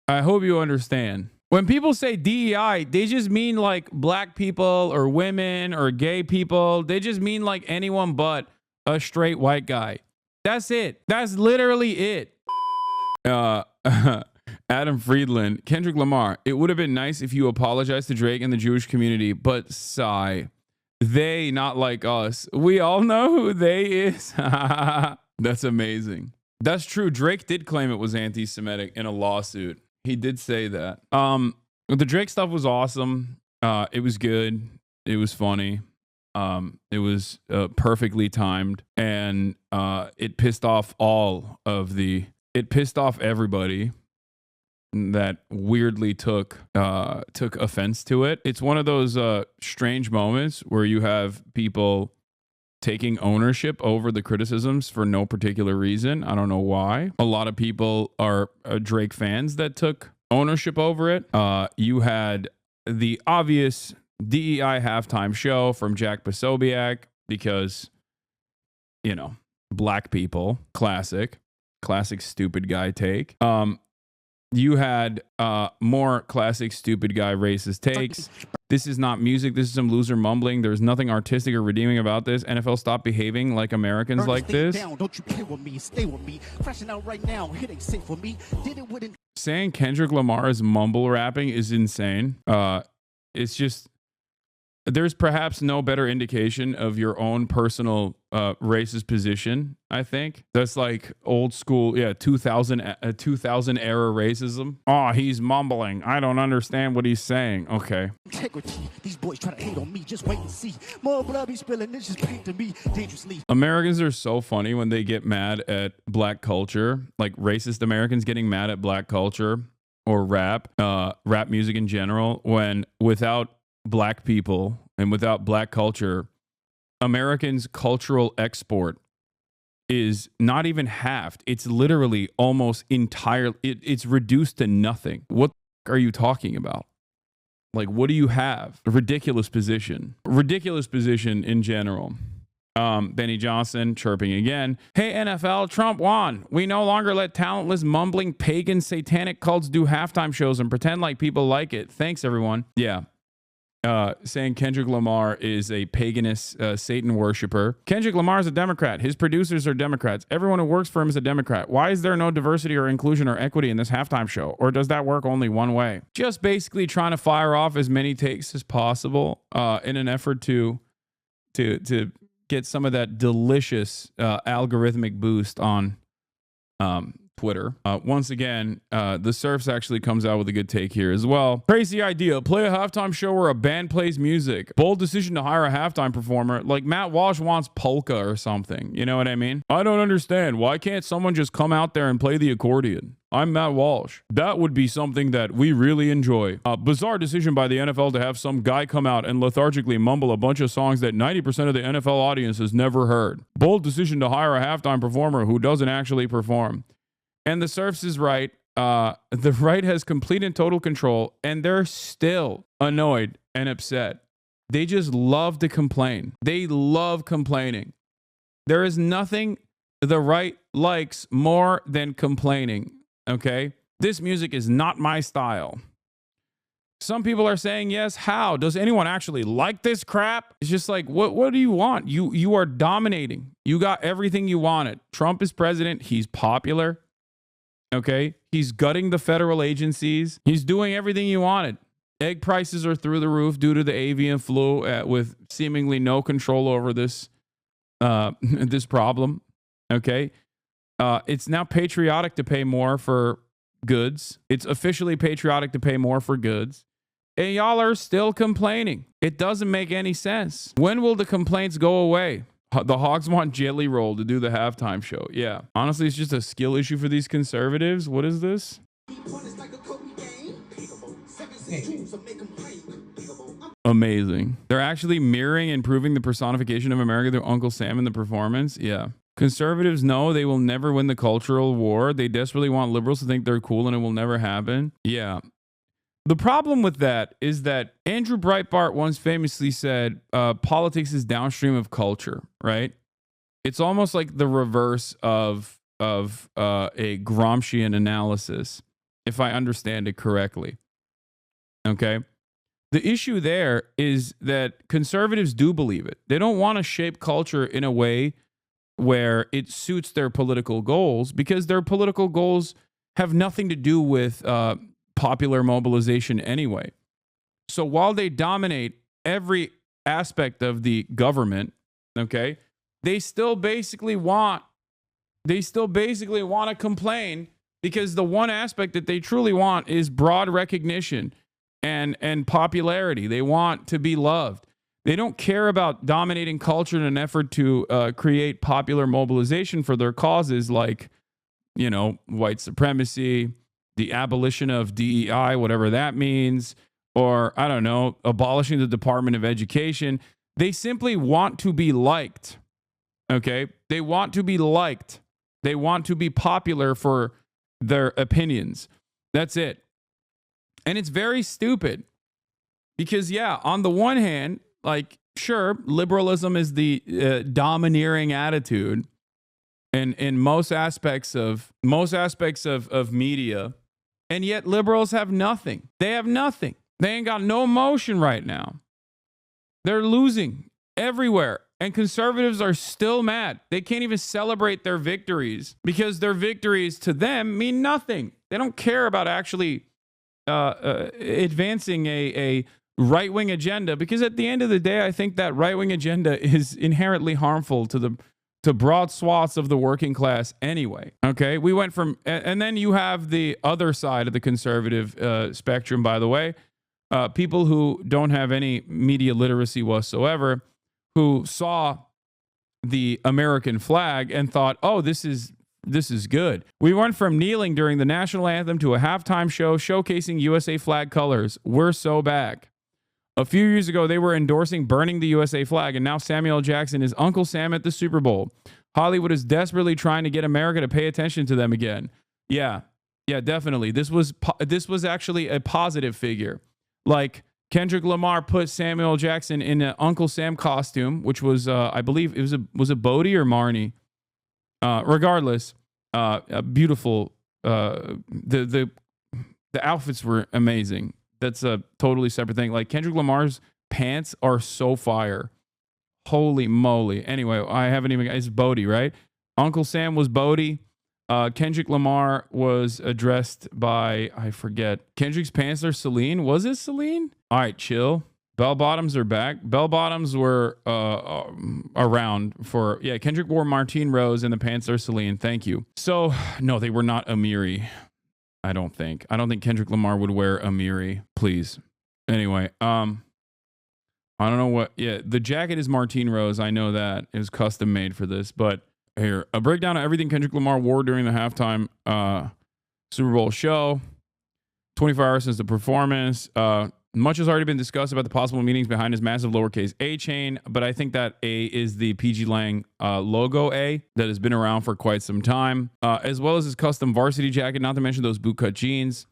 I hope you understand. When people say DEI, they just mean like black people or women or gay people. They just mean like anyone but a straight white guy. That's it. That's literally it. Adam Friedland, Kendrick Lamar. It would have been nice if you apologized to Drake and the Jewish community, but sigh. They, not like us. We all know who they is. That's amazing. That's true. Drake did claim it was anti-Semitic in a lawsuit. He did say that. The Drake stuff was awesome. It was good. It was funny. It was perfectly timed, and it pissed off it pissed off everybody that weirdly took offense to it. It's one of those strange moments where you have people taking ownership over the criticisms for no particular reason. I don't know why. A lot of people are Drake fans that took ownership over it. You had the obvious DEI halftime show from Jack Posobiec because, you know, black people, classic stupid guy take. You had more classic stupid guy racist takes. This is not music. This is some loser mumbling. There's nothing artistic or redeeming about this. NFL, stop behaving like Americans like this. Don't you play with me, stay with me. Crashing out right now. It ain't safe for me. Did it with Saying Kendrick Lamar is mumble rapping is insane. It's just, there's perhaps no better indication of your own personal racist position, I think. That's like old school, 2000 era racism. Oh, he's mumbling. I don't understand what he's saying. Okay. Integrity. These boys try to hate on me. Just wait and see. More blood be spilling. It's just pain to me dangerously. Americans are so funny when they get mad at black culture. Like racist Americans getting mad at black culture or rap music in general, when without black people and without black culture, Americans' cultural export is not even halved. It's literally almost entirely, it's reduced to nothing. What are you talking about? Like, what do you have? A ridiculous position in general. Benny Johnson chirping again. Hey, NFL, Trump won. We no longer let talentless, mumbling, pagan, satanic cults do halftime shows and pretend like people like it. Thanks, everyone. Yeah. Saying Kendrick Lamar is a paganist Satan worshiper. Kendrick Lamar is a Democrat. His producers are Democrats. Everyone who works for him is a Democrat. Why is there no diversity or inclusion or equity in this halftime show? Or does that work only one way? Just basically trying to fire off as many takes as possible in an effort to get some of that delicious algorithmic boost on Twitter. Once again, the Surfs actually comes out with a good take here as well. Crazy idea. Play a halftime show where a band plays music. Bold decision to hire a halftime performer. Like Matt Walsh wants polka or something. You know what I mean? I don't understand. Why can't someone just come out there and play the accordion? I'm Matt Walsh. That would be something that we really enjoy. A bizarre decision by the NFL to have some guy come out and lethargically mumble a bunch of songs that 90% of the NFL audience has never heard. Bold decision to hire a halftime performer who doesn't actually perform. And the Surfs is right. The right has complete and total control, and they're still annoyed and upset. They just love to complain. They love complaining. There is nothing the right likes more than complaining, okay? This music is not my style. Some people are saying, yes, how? Does anyone actually like this crap? It's just like, what do you want? You are dominating. You got everything you wanted. Trump is president. He's popular. Okay, he's gutting the federal agencies. He's doing everything you wanted. Egg prices are through the roof due to the avian flu, with seemingly no control over this this problem. Okay, it's now patriotic to pay more for goods. It's officially patriotic to pay more for goods. And y'all are still complaining. It doesn't make any sense. When will the complaints go away? The Hogs want Jelly Roll to do the halftime show. Yeah. Honestly, it's just a skill issue for these conservatives. What is this? Amazing. They're actually mirroring and proving the personification of America through Uncle Sam in the performance. Yeah. Conservatives know they will never win the cultural war. They desperately want liberals to think they're cool and it will never happen. Yeah. The problem with that is that Andrew Breitbart once famously said, politics is downstream of culture, right? It's almost like the reverse of a Gramscian analysis. if I understand it correctly. Okay. The issue there is that conservatives do believe it. They don't want to shape culture in a way where it suits their political goals, because their political goals have nothing to do with popular mobilization anyway. So while they dominate every aspect of the government, okay, they still basically want to complain, because the one aspect that they truly want is broad recognition and popularity. They want to be loved. They don't care about dominating culture in an effort to create popular mobilization for their causes, like, you know, white supremacy, the abolition of DEI, whatever that means, or, I don't know, abolishing the Department of Education. They simply want to be liked. Okay? They want to be liked. They want to be popular for their opinions. That's it. And it's very stupid because, yeah, on the one hand, like, sure, liberalism is the domineering attitude in most aspects of media, and yet liberals have nothing. They have nothing. They ain't got no emotion right now. They're losing everywhere. And conservatives are still mad. They can't even celebrate their victories because their victories to them mean nothing. They don't care about actually advancing a right-wing agenda, because at the end of the day, I think that right-wing agenda is inherently harmful to broad swaths of the working class anyway. Okay, we went from, and then you have the other side of the conservative spectrum, by the way, people who don't have any media literacy whatsoever, who saw the American flag and thought, oh, this is good. We went from kneeling during the national anthem to a halftime show showcasing USA flag colors. We're so back. A few years ago, they were endorsing burning the USA flag, and now Samuel L. Jackson is Uncle Sam at the Super Bowl. Hollywood is desperately trying to get America to pay attention to them again. Yeah, definitely. This was actually a positive figure. Like, Kendrick Lamar put Samuel L. Jackson in an Uncle Sam costume, which was, I believe, was it Bodie or Marnie? Regardless, beautiful. The outfits were amazing. That's a totally separate thing. Like, Kendrick Lamar's pants are so fire. Holy moly. Anyway, I haven't even, it's Bodie, right? Uncle Sam was Bodie. Kendrick Lamar was addressed by, I forget. Kendrick's pants are Celine. Was it Celine? All right, chill. Bell bottoms are back. Bell bottoms were around for, yeah, Kendrick wore Martine Rose and the pants are Celine. Thank you. So, no, they were not Amiri. I don't think Kendrick Lamar would wear Amiri, please. Anyway, I don't know what, yeah, the jacket is Martine Rose. I know that. It was custom made for this, but here, a breakdown of everything Kendrick Lamar wore during the halftime Super Bowl show. 24 hours since the performance. Much has already been discussed about the possible meanings behind his massive lowercase a chain, but I think that A is the PG Lang logo A that has been around for quite some time, as well as his custom varsity jacket, not to mention those bootcut jeans.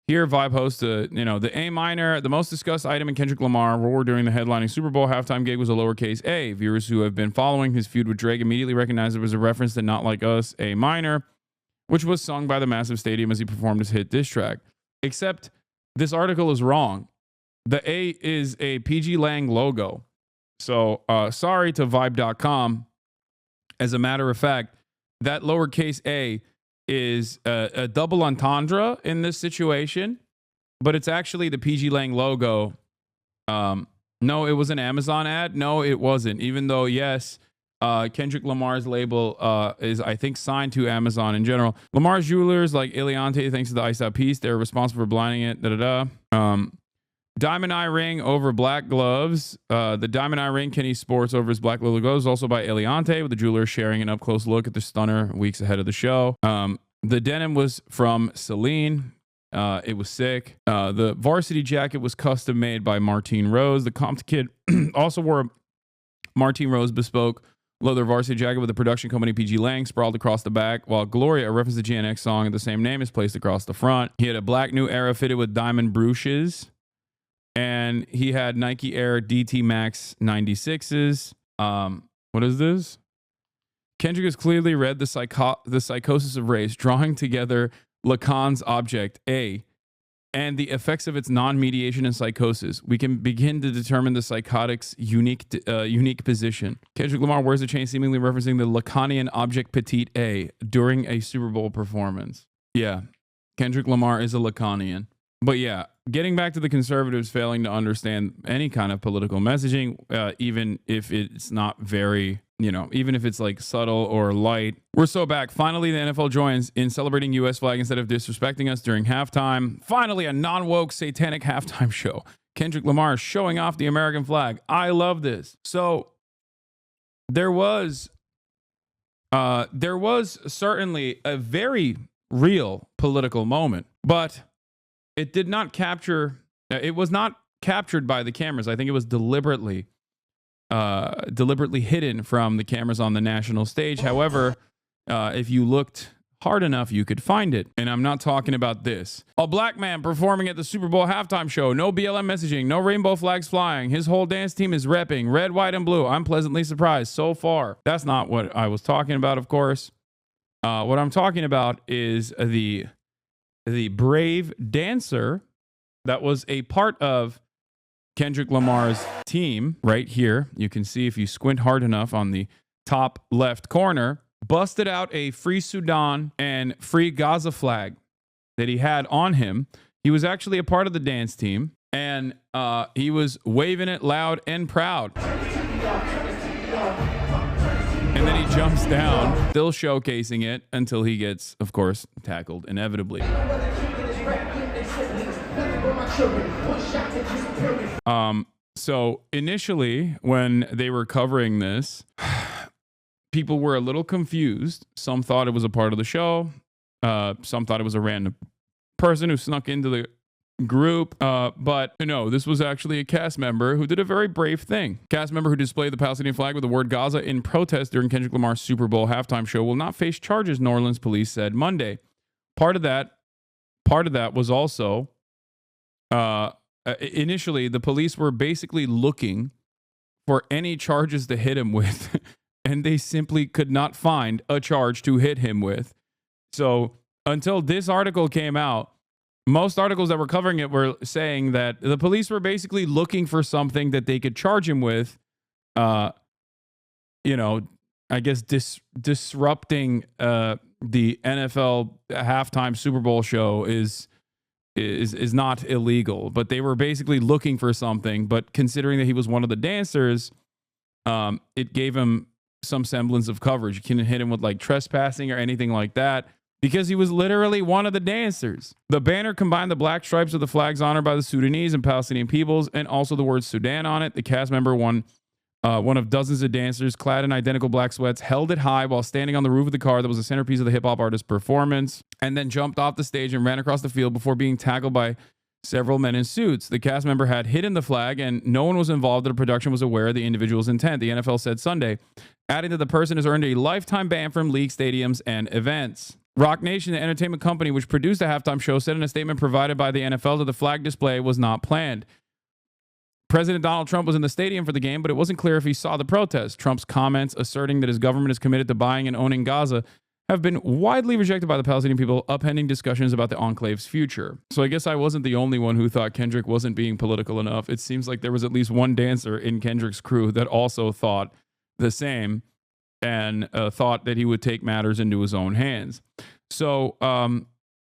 Here, Vibe hosts, the A minor, the most discussed item in Kendrick Lamar wore during the headlining Super Bowl halftime gig was a lowercase a. Viewers who have been following his feud with Drake immediately recognized it was a reference to Not Like Us, A minor, which was sung by the massive stadium as he performed his hit diss track. Except this article is wrong. The A is a PG Lang logo. So sorry to Vibe.com. As a matter of fact, that lowercase a is a double entendre in this situation, but it's actually the PG Lang logo. No, it was an Amazon ad. No, it wasn't. Even though, yes, Kendrick Lamar's label is, I think, signed to Amazon in general. Lamar's jewelers like Eliante, thanks to the iced out piece, they're responsible for blinding it. Diamond eye ring over black gloves. The diamond eye ring Kenny sports over his black little gloves, also by Eliante, with the jeweler sharing an up close look at the stunner weeks ahead of the show. The denim was from Celine. It was sick. The varsity jacket was custom made by Martine Rose. The Compton kid also wore a Martine Rose bespoke leather varsity jacket with the production company PG Lang sprawled across the back, while Gloria, a reference to the GNX song of the same name, is placed across the front. He had a black New Era fitted with diamond brooches. And he had Nike Air DT Max 96s. What is this? Kendrick has clearly read the psychosis of race, drawing together Lacan's object, A, and the effects of its non-mediation and psychosis, we can begin to determine the psychotic's unique position. Kendrick Lamar wears a chain seemingly referencing the Lacanian object petite A during a Super Bowl performance. Yeah, Kendrick Lamar is a Lacanian. But yeah, getting back to the conservatives failing to understand any kind of political messaging, even if it's not very, even if it's like subtle or light. We're so back. Finally, the NFL joins in celebrating U.S. flag instead of disrespecting us during halftime. Finally, a non-woke satanic halftime show. Kendrick Lamar showing off the American flag. I love this. So there was certainly a very real political moment, but it did not capture, it was not captured by the cameras. I think it was deliberately hidden from the cameras on the national stage. However, if you looked hard enough, you could find it. And I'm not talking about this. A black man performing at the Super Bowl halftime show. No BLM messaging. No rainbow flags flying. His whole dance team is repping red, white, and blue. I'm pleasantly surprised so far. That's not what I was talking about, of course. What I'm talking about is the brave dancer that was a part of Kendrick Lamar's team right here. You can see if you squint hard enough on the top left corner, busted out a Free Sudan and Free Gaza flag that he had on him. He was actually a part of the dance team, and he was waving it loud and proud. And then he jumps down, still showcasing it until he gets, of course, tackled inevitably. So initially, when they were covering this, people were a little confused. Some thought it was a part of the show. Some thought it was a random person who snuck into the group. But no, this was actually a cast member who did a very brave thing. Cast member who displayed the Palestinian flag with the word Gaza in protest during Kendrick Lamar's Super Bowl halftime show will not face charges, New Orleans police said Monday. Part of that was also, initially, the police were basically looking for any charges to hit him with, and they simply could not find a charge to hit him with. So until this article came out, most articles that were covering it were saying that the police were basically looking for something that they could charge him with, I guess disrupting the NFL halftime Super Bowl show is not illegal, but they were basically looking for something. But considering that he was one of the dancers, it gave him some semblance of coverage. You couldn't hit him with like trespassing or anything like that, because he was literally one of the dancers. The banner combined the black stripes with the flags honored by the Sudanese and Palestinian peoples, and also the word Sudan on it. The cast member, one of dozens of dancers clad in identical black sweats, held it high while standing on the roof of the car that was the centerpiece of the hip-hop artist's performance, and then jumped off the stage and ran across the field before being tackled by several men in suits. The cast member had hidden the flag, and no one was involved in the production was aware of the individual's intent, the NFL said Sunday, adding that the person has earned a lifetime ban from league stadiums and events. Rock Nation, the entertainment company which produced the halftime show, said in a statement provided by the NFL that the flag display was not planned. President Donald Trump was in the stadium for the game, but it wasn't clear if he saw the protest. Trump's comments asserting that his government is committed to buying and owning Gaza have been widely rejected by the Palestinian people, upending discussions about the enclave's future. So I guess I wasn't the only one who thought Kendrick wasn't being political enough. It seems like there was at least one dancer in Kendrick's crew that also thought the same, and thought that he would take matters into his own hands. So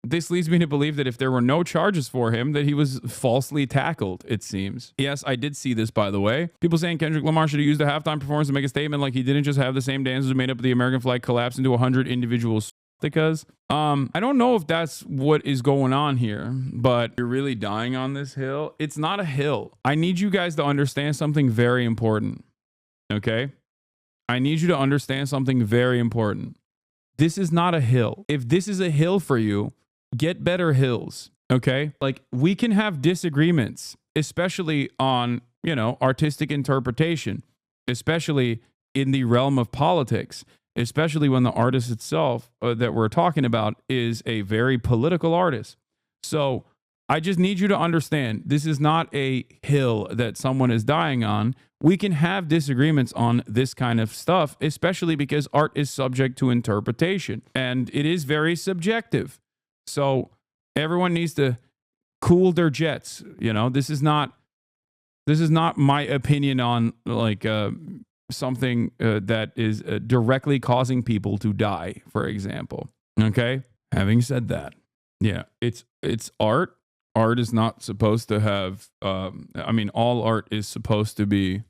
this leads me to believe that if there were no charges for him, that he was falsely tackled, it seems. Yes, I did see this, by the way. People saying Kendrick Lamar should have used the halftime performance to make a statement like he didn't just have the same dancers who made up the American flag collapse into 100 individual swastikas. I don't know if that's what is going on here, but you're really dying on this hill. It's not a hill. I need you guys to understand something very important, okay? I need you to understand something very important. This is not a hill. If this is a hill for you, get better hills, okay? Like, we can have disagreements, especially on, artistic interpretation, especially in the realm of politics, especially when the artist itself that we're talking about is a very political artist. So I just need you to understand, this is not a hill that someone is dying on. We can have disagreements on this kind of stuff, especially because art is subject to interpretation and it is very subjective. So everyone needs to cool their jets. You know, this is not my opinion on like something that is directly causing people to die, for example. Okay. Having said that, yeah, it's art. Art is not supposed to have. I mean, all art is supposed to be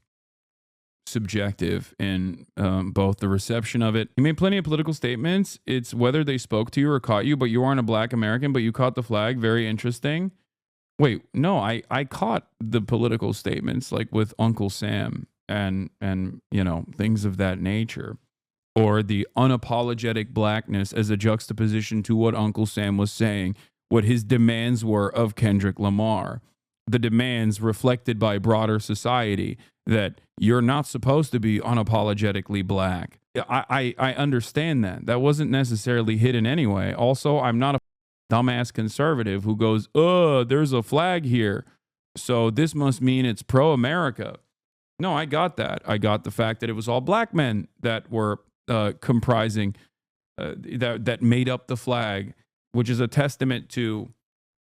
subjective in both the reception of it. You made plenty of political statements. It's whether they spoke to you or caught you, but you aren't a black American, but you caught the flag. Very interesting. Wait, no, I caught the political statements like with Uncle Sam and you know, things of that nature, or the unapologetic blackness as a juxtaposition to what Uncle Sam was saying, what his demands were of Kendrick Lamar, the demands reflected by broader society that you're not supposed to be unapologetically black. I understand that. That wasn't necessarily hidden anyway. Also, I'm not a dumbass conservative who goes, there's a flag here, so this must mean it's pro-America. No, I got that. I got the fact that it was all black men that were comprising, that made up the flag, which is a testament to,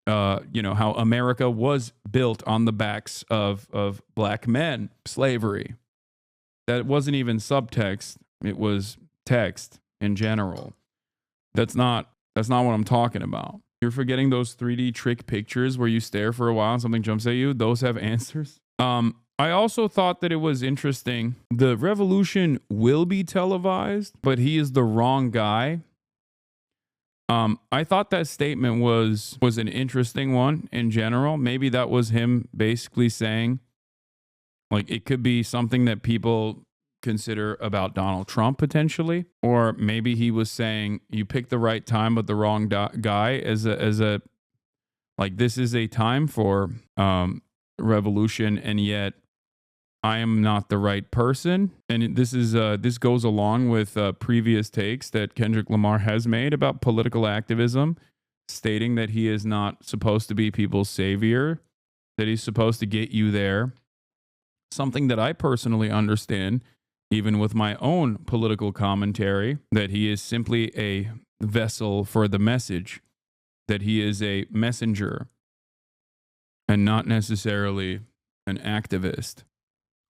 you know, how America was built on the backs of black men, slavery. That wasn't even subtext. It was text in general. That's not what I'm talking about. You're forgetting those 3D trick pictures where you stare for a while and something jumps at you. Those have answers. I also thought that it was interesting. The revolution will be televised, but he is the wrong guy. I thought that statement was an interesting one in general. Maybe that was him basically saying, like, it could be something that people consider about Donald Trump potentially, or maybe he was saying you picked the right time but the wrong guy as a like, this is a time for revolution, and yet I am not the right person. And this goes along with previous takes that Kendrick Lamar has made about political activism, stating that he is not supposed to be people's savior, that he's supposed to get you there. Something that I personally understand, even with my own political commentary, that he is simply a vessel for the message, that he is a messenger and not necessarily an activist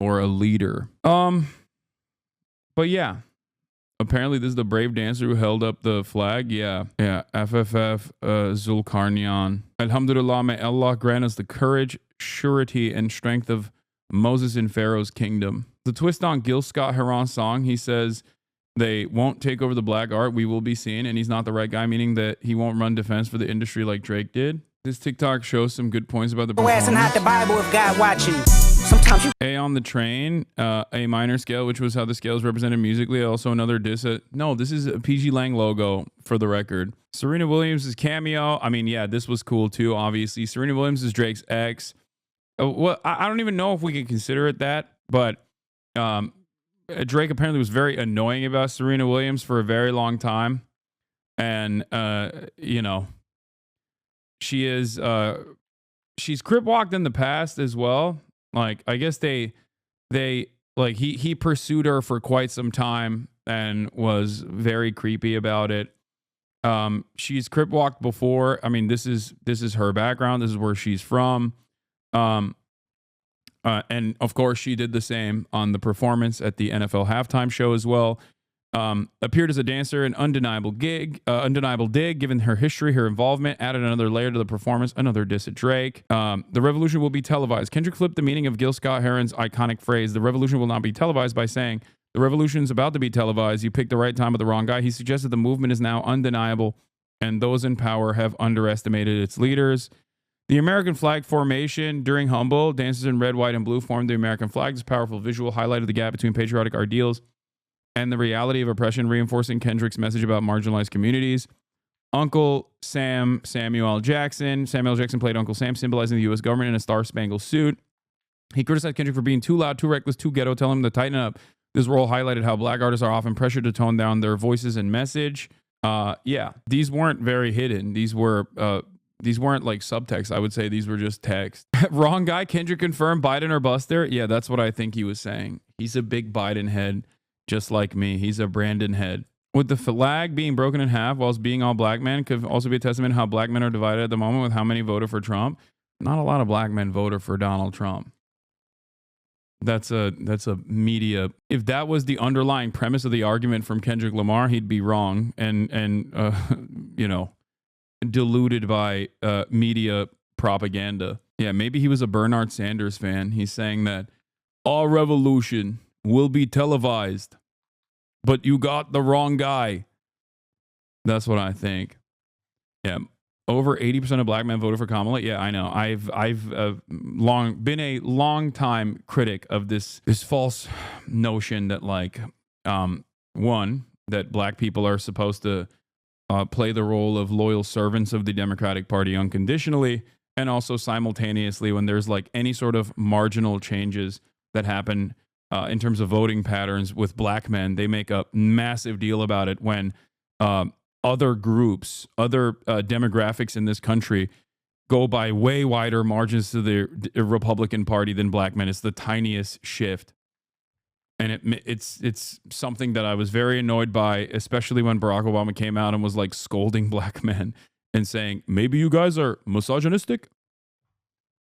or a leader. But yeah, apparently this is the brave dancer who held up the flag. Yeah. FFF Zulkarnain. Alhamdulillah, may Allah grant us the courage, surety, and strength of Moses in Pharaoh's kingdom. The twist on Gil Scott-Heron's song, he says they won't take over the black art, we will be seen, and he's not the right guy, meaning that he won't run defense for the industry like Drake did. This TikTok shows some good points about the performance. Not the Bible if God watching. Sometimes you A on the train, A minor scale, which was how the scale is represented musically. Also another diss. No, this is a PG Lang logo for the record. Serena Williams' cameo. I mean, yeah, this was cool too, obviously. Serena Williams is Drake's ex. Well, I don't even know if we can consider it that, but Drake apparently was very annoying about Serena Williams for a very long time. And, you know, she's crip walked in the past as well. Like, I guess they like he pursued her for quite some time and was very creepy about it. She's crip walked before. I mean, this is her background. This is where she's from. And of course, she did the same on the performance at the NFL halftime show as well. Appeared as a dancer, an undeniable dig, given her history, her involvement, added another layer to the performance, another diss at Drake. The revolution will be televised. Kendrick flipped the meaning of Gil Scott-Heron's iconic phrase, the revolution will not be televised, by saying, the revolution is about to be televised. You picked the right time with the wrong guy. He suggested the movement is now undeniable, and those in power have underestimated its leaders. The American flag formation during Humble, dancers in red, white, and blue formed the American flag. This powerful visual highlighted the gap between patriotic ideals and the reality of oppression, reinforcing Kendrick's message about marginalized communities. Uncle Sam, Samuel L. Jackson played Uncle Sam, symbolizing the U.S. government in a star-spangled suit. He criticized Kendrick for being too loud, too reckless, too ghetto, telling him to tighten up. This role highlighted how black artists are often pressured to tone down their voices and message. Yeah, these weren't very hidden. These weren't like subtext. I would say these were just text. Wrong guy. Kendrick confirmed Biden or Buster. Yeah, that's what I think he was saying. He's a big Biden head, just like me. He's a Brandon head. With the flag being broken in half whilst being all black men could also be a testament to how black men are divided at the moment with how many voted for Trump. Not a lot of black men voted for Donald Trump. That's a media. If that was the underlying premise of the argument from Kendrick Lamar, he'd be wrong and you know, diluted by media propaganda. Yeah, maybe he was a Bernard Sanders fan. He's saying that our revolution will be televised, but you got the wrong guy. That's what I think. Yeah. Over 80% of black men voted for Kamala. Yeah, I know. I've been a long time critic of this false notion that like one, that black people are supposed to play the role of loyal servants of the Democratic Party unconditionally, and also simultaneously when there's like any sort of marginal changes that happen in terms of voting patterns with black men, they make a massive deal about it when other groups, other demographics in this country go by way wider margins to the Republican Party than black men. It's the tiniest shift. And it's something that I was very annoyed by, especially when Barack Obama came out and was like scolding black men and saying, maybe you guys are misogynistic.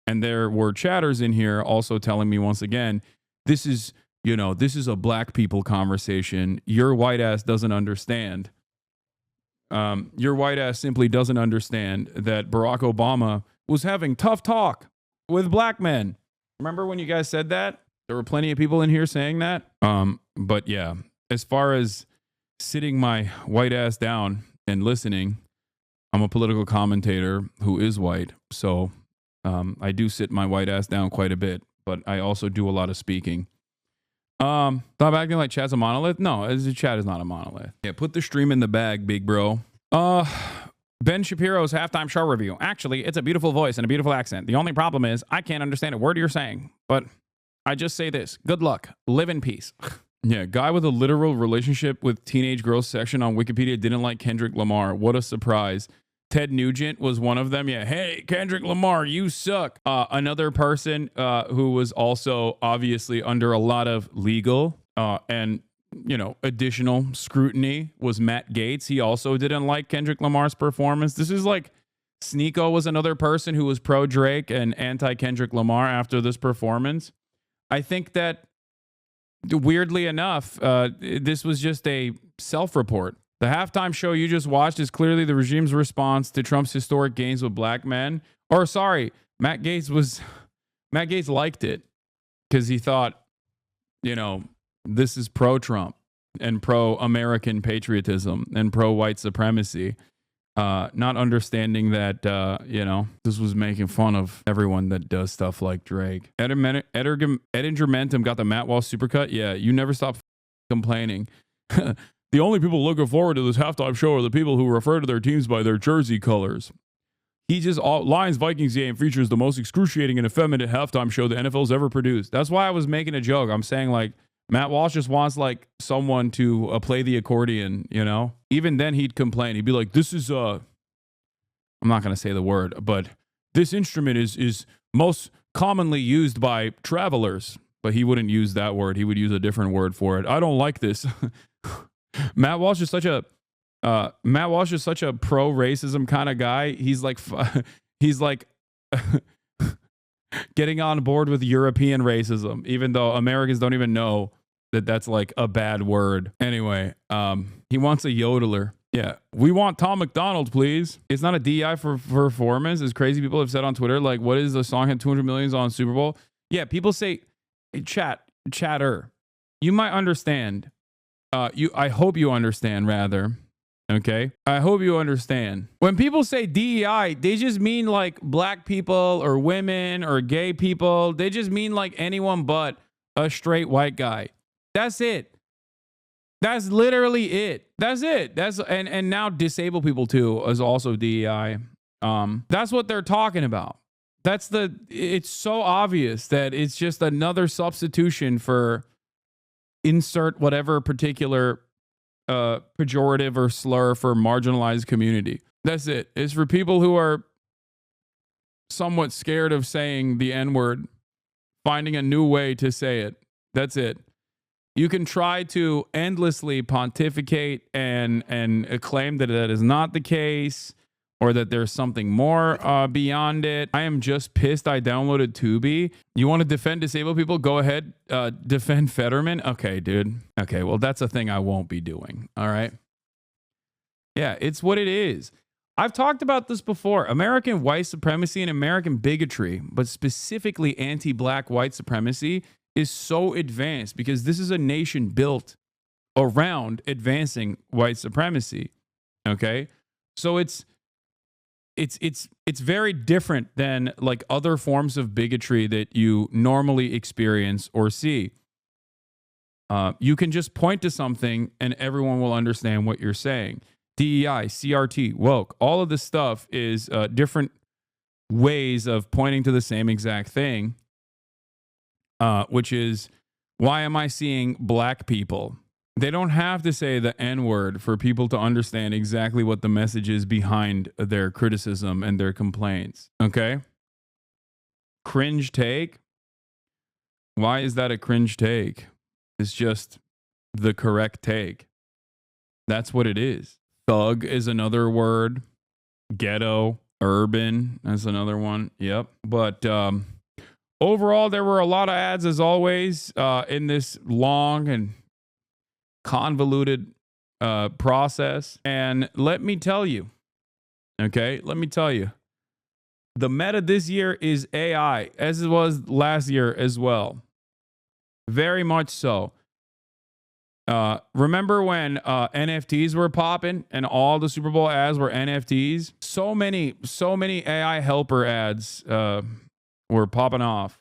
And there were chatters in here also telling me once again, this is a black people conversation. Your white ass doesn't understand. Your white ass simply doesn't understand that Barack Obama was having tough talk with black men. Remember when you guys said that? There were plenty of people in here saying that. But yeah, as far as sitting my white ass down and listening, I'm a political commentator who is white. So I do sit my white ass down quite a bit, but I also do a lot of speaking. Stop acting like chat's a monolith. No, chat is not a monolith. Yeah, put the stream in the bag, big bro. Ben Shapiro's halftime show review. Actually, it's a beautiful voice and a beautiful accent. The only problem is I can't understand a word you're saying. But I just say this. Good luck. Live in peace. Yeah, guy with a literal relationship with teenage girls section on Wikipedia didn't like Kendrick Lamar. What a surprise. Ted Nugent was one of them. Yeah, hey, Kendrick Lamar, you suck. Another person who was also obviously under a lot of legal and, additional scrutiny was Matt Gaetz. He also didn't like Kendrick Lamar's performance. This is like Sneeko was another person who was pro Drake and anti Kendrick Lamar after this performance. I think that weirdly enough, this was just a self-report. The halftime show you just watched is clearly the regime's response to Trump's historic gains with black men. Or sorry, Matt Gaetz liked it because he thought, this is pro-Trump and pro-American patriotism and pro-white supremacy. Not understanding that, this was making fun of everyone that does stuff like Drake. Edingermentum got the Matt Walsh supercut. Yeah, you never stop complaining. The only people looking forward to this halftime show are the people who refer to their teams by their jersey colors. Lions-Vikings game features the most excruciating and effeminate halftime show the NFL's ever produced. That's why I was making a joke. I'm saying, like, Matt Walsh just wants, like, someone to play the accordion, Even then, he'd complain. He'd be like, this is, I'm not going to say the word, but this instrument is most commonly used by travelers. But he wouldn't use that word. He would use a different word for it. I don't like this. Matt Walsh is such a pro-racism kind of guy. He's like getting on board with European racism, even though Americans don't even know that that's like a bad word. Anyway, he wants a yodeler. Yeah, we want Tom McDonald, please. It's not a DI for performance, as crazy people have said on Twitter. Like, what is the song had 200 millions on Super Bowl? Yeah, people say, chatter. You might understand. I hope you understand, rather. Okay? I hope you understand. When people say DEI, they just mean like black people or women or gay people. They just mean like anyone but a straight white guy. That's it. That's literally it. That's it. And now disabled people too is also DEI. That's what they're talking about. It's so obvious that it's just another substitution for insert whatever particular pejorative or slur for marginalized community. That's it. It's for people who are somewhat scared of saying the N-word, finding a new way to say it. That's it. You can try to endlessly pontificate and claim that that is not the case, or that there's something more beyond it. I am just pissed I downloaded Tubi. You want to defend disabled people? Go ahead. Defend Fetterman? Okay, dude. Okay, well, that's a thing I won't be doing. All right? Yeah, it's what it is. I've talked about this before. American white supremacy and American bigotry, but specifically anti-black white supremacy, is so advanced because this is a nation built around advancing white supremacy. Okay? So it's very different than like other forms of bigotry that you normally experience or see. You can just point to something and everyone will understand what you're saying. DEI, CRT, woke, all of this stuff is different ways of pointing to the same exact thing, which is, why am I seeing black people? They don't have to say the N-word for people to understand exactly what the message is behind their criticism and their complaints. Okay? Cringe take? Why is that a cringe take? It's just the correct take. That's what it is. Thug is another word. Ghetto, urban, that's another one. Yep. But overall, there were a lot of ads, as always, in this long and convoluted process. And let me tell you, the meta this year is AI, as it was last year as well. Very much so. Remember when NFTs were popping and all the Super Bowl ads were NFTs? So many AI helper ads were popping off.